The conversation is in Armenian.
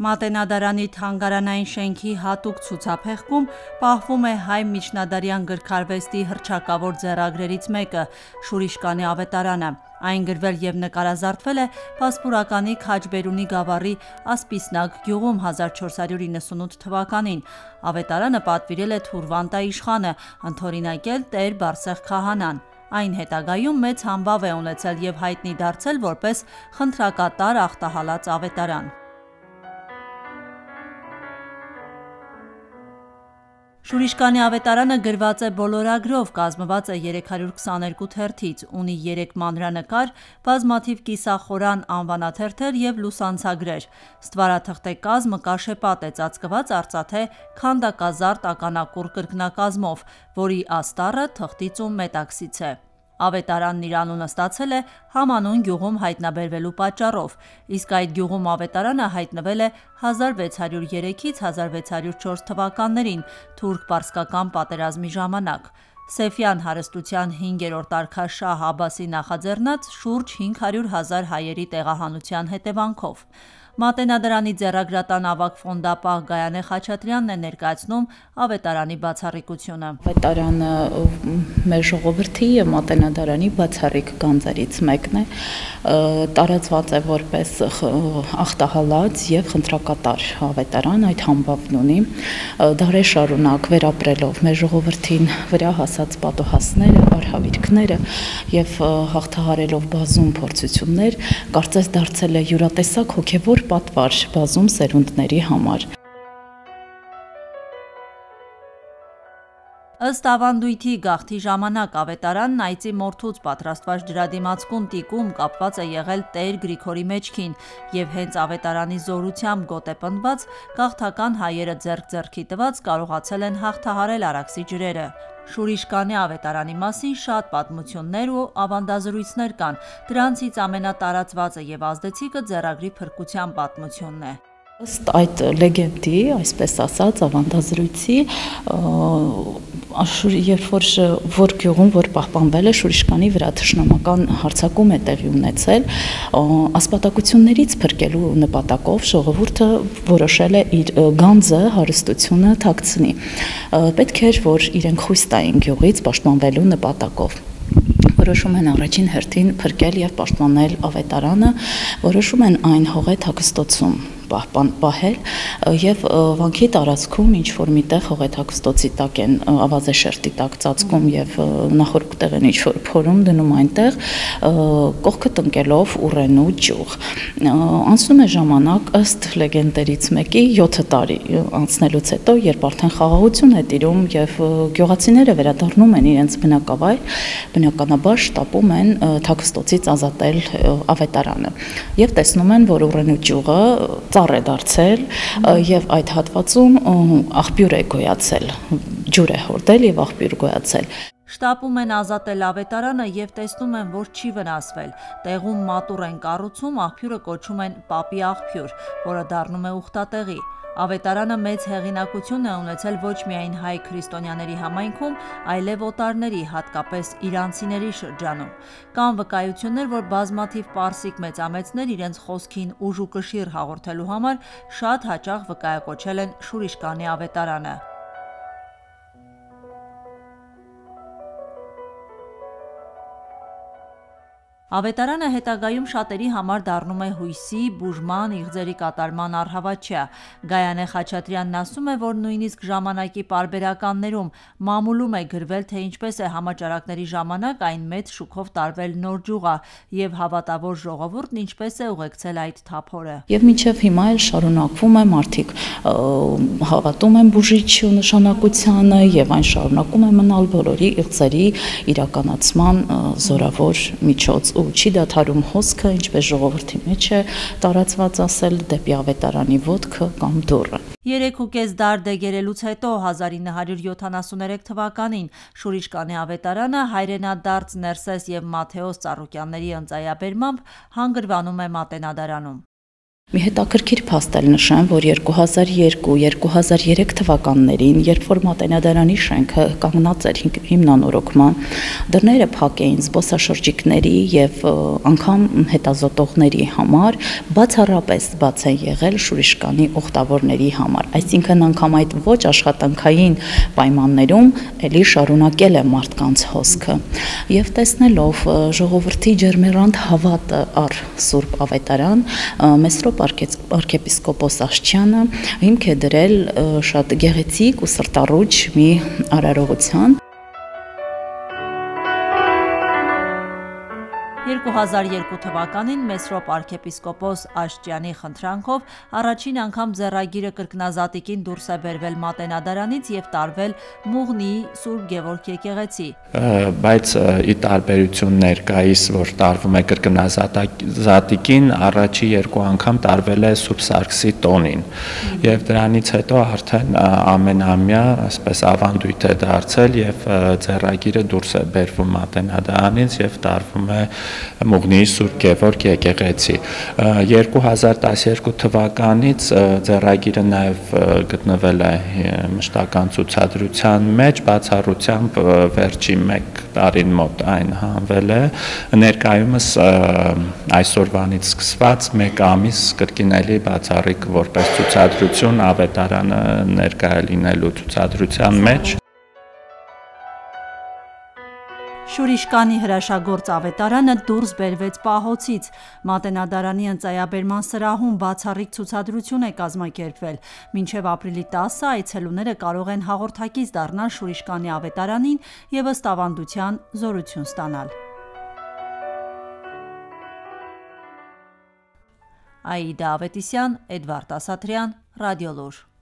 Մատենադարանի թանգարանային շենքի հատուկ ցուցափեղկում պահվում է հայ միջնադարյան գրքարվեստի հռչակավոր ձեռագրերից մեկը՝ Շուրիշկանի ավետարանը։ Այն գրվել և նկարազարդվել է Պասպուրականի Քաջբերունի գավառի Ասպիսնակ գյուղում 1498 թվականին։ Ավետարանը պատվիրել է Թուրվանտա իշխանը, ընդօրինակել Տեր Բարսեղ քահանան։ Այն հետագայում մեծ համբավ է ունեցել և հայտնի դարձել որպես խնդրակատար ախտահալած ավետարան։ Շուրիշկանի ավետարանը գրված է բոլորագրով, կազմված է 322 թերթից, ունի 3 մանրանկար, բազմաթիվ կիսախորան անվանաթերթեր և լուսանցագրեր։ Ստվարաթղթե կազմը կաշեպատ է, ծածկված արծաթե քանդակազարդ ականակուռ կրկնակազմով, որի աստառը թղթից ու մետաքսից է։ Ավետարանն իր անունը ստացել է Համանուն գյուղում հայտնաբերվելու պատճառով, իսկ այդ գյուղում ավետարանը հայտնվել է 1603-ից 1604 թվականներին թուրք-պարսկական պատերազմի ժամանակ։ Սեֆյան հարստության 5-րդ արքա Շահ Աբասի նախաձեռնած շուրջ 500 000 հայերի տեղահանության հետևանքով։ Մատենադարանի ձեռագրատան ավագ ֆոնդապահ Գայանե Խաչատրյանն է ներկայացնում ավետարանի բացառիկությունը։ Ավետարանը մեր ժողովրդի և Մատենադարանի բացառիկ գանձերից մեկն է, տարածված է որպես ախտահալած և խնդրակատար ավետարան, այդ համբավն ունի։ Դարեր շարունակ վերապրելով մեր ժողովրդին վրա հասած պատոհասները, արհավիրքները և հաղթահարելով բազում փորձություններ, կարծես դարձել է յուրատեսակ հոգևոր պատվար բազում սերունդների համար։ Ըստ ավանդույթի գաղթի ժամանակ ավետարանն այծի մորթուց պատրաստված ջրադիմացկուն տիկում կապված է եղել Տեր Գրիգորի մեջքին, և հենց ավետարանի զորությամբ գոտեպնդված գաղթական հայերը ձեռք-ձեռքի տված կարողացել են հաղթահարել Արաքսի ջրերը։ Շուրիշկանի ավետարանի մասին շատ պատմություններ ու ավանդազրույցներ կան, դրանցից ամենատարածվածը և ազդեցիկը ձեռագրի փրկության պատմությունն է։ Ըստ այդ լեգենդի, այսպես ասած, ավանդազրույցի, երբ որ գյուղում որ պահպանվել է Շուրիշկանի վրա թշնամական հարձակում է տեղի ունեցել, ասպատակություններից փրկելու նպատակով ժողովուրդը որոշել է իր գանձը, հարստությունը թաքցնի։ Պետք էր, որ իրենք խույս տային գյուղից պաշտպանվելու նպատակով։ Որոշում են առաջին հերթին փրկել և պաշտպանել ավետարանը, որոշում են այն հողետ հագստոցում պահել և վանքի տարածքում ինչ-որ միտեղ հողետ հագստոցի տակ են ավազե շերտի տակ ծածկում և նախորդ տեղ են ինչ-որ փորում դնում այնտեղ, կողքը տնկելով ուռենու ճյուղ։ Անցնում է ժամանակ, ըստ լեգենդերից մեկի 7 տարի անցնելուց հետո, երբ արդեն խաղաղություն է տիրում և գյուղացիները վերադառնում են իրենց բնակավայր, բնականաբար շտապում են հագստոցից ազատել ավետարանը և տեսնում են, որ ուռենու ճյուղը ծառ է դարձել և այդ հատվածում աղբյուր է գոյացել, ջուր է հորդել և աղբյուր գոյացել։ Շտապում են ազատել ավետարանը և տեսնում են, որ չի վնասվել։ Տեղում մատուռ են կառուցում, աղբյուրը կոչում են Պապի աղբյուր, որը դառնում է ուխտատեղի։ Ավետարանը մեծ հեղինակություն է ունեցել ոչ միայն հայ քրիստոնյաների համայնքում, այլև օտարների, հատկապես իրանցիների շրջանում։ Կան վկայություններ, որ բազմաթիվ պարսիկ մեծամեծներ իրենց խոսքին ուժ ու կշիռ հաղորդելու համար շատ հաճախ վկայակոչել են Շուրիշկանի ավետարանը։ Ավետարանը հետագայում շատերի համար դառնում է հույսի, բուժման, իղձերի կատարման առհավատչյա։ Գայանե Խաչատրյանն ասում է, որ նույնիսկ ժամանակի պարբերականներում մամուլում է գրվել, թե ինչպես է համաճարակների ժամանակ այն մեծ շուքով տարվել նոր ջուղա և հավատավոր ժողովուրդն ինչպես է ուղեկցել այդ թափորը։ Եվ մինչև հիմա էլ շարունակվում է, մարդիկ հավատում են բուժիչ նշանակությանը և այն շարունակում է մնալ բոլորի իղձերի իրականացման զորավոր միջոց։ Ու չի դադարում հոսքը, ինչպես ժողովրդի մեջ է տարածված ասել, դեպի ավետարանի ոտքը կամ դուռը։ 3.5 դար դեգերելուց հետո 1973 թվականին Շուրիշկանի ավետարանը հայրենադարձ Ներսես և Մաթեոս Ծառուկյանների ընծայաբերմամբ հանգրվանում է Մատենադարանում։ Մի հետաքրքիր փաստ էլ նշեմ, որ 2002-2003 թվականներին, երբ որ Մատենադարանի շենքը կանգնած էր հիմնանորոգման, դռները փակ էին զբոսաշրջիկների եւ անգամ հետազոտողների համար, բացառապես բաց են եղել շուրիշկանի օգտավորների համար։ Այսինքն անգամ այդ ոչ աշխատանքային պայմաններում էլի շարունակել է մարդկանց հոսքը։ Եվ տեսնելով ժողովրդի ջերմեռանդ հավատը առ Սուրբ Ավետարան, Մեսրոպ arczepiskopos Աշչյանը հիմք է դրել շատ գեղեցիկ ու սրտառուչ մի արարողության։ 2002 թվականին Մեսրոպ arczepiskopos Աշճյանի խնդրանքով առաջին անգամ ձեռագիրը կրկնազատիկին դուրս է բերվել Մատենադարանից եւ տարվել Մուղնիի Սուրբ Գևորգ եկեղեցի։ Բայց ի տարբերություն ներկայիս, որ տարվում է կրկնազատիկին, առաջի երկու անգամ տարվել է Սուրբ Սարգսի տոնին։ Եվ դրանից հետո արդեն ամենամյա, այսպես ավանդույթ է դարձել եւ ձեռագիրը դուրս է բերվում Մատենադարանից եւ տարվում է Մուղնիի Սուրբ Գևորգ եկեղեցի։ 2012 թվականից ձեռագիրը նաև գտնվել է մշտական ցուցադրության մեջ, բացառությամբ վերջին 1 տարին մոտ այն հանվել է։ Ներկայումս այսօրվանից սկսված 1 ամիս կրկինելի բացառիկ որպես ցուցադրություն ավետարանը ներկայ լինելու ցուցադրության մեջ։ Շուրիշկանի հրաշագործ ավետարանը դուրս բերվեց պահոցից։ Մատենադարանի ընծայաբերման սրահում բացառիկ ցուցադրություն է կազմակերպվել։ Մինչև ապրիլի 10-ը այցելուները կարող են հաղորդակից դառնալ Շուրիշկանի ավետարանին եւ ըստ ավանդության զորություն ստանալ։ Աիդա Ավետիսյան, Էդվարդ Ասատրյան, Ռադիոլուր։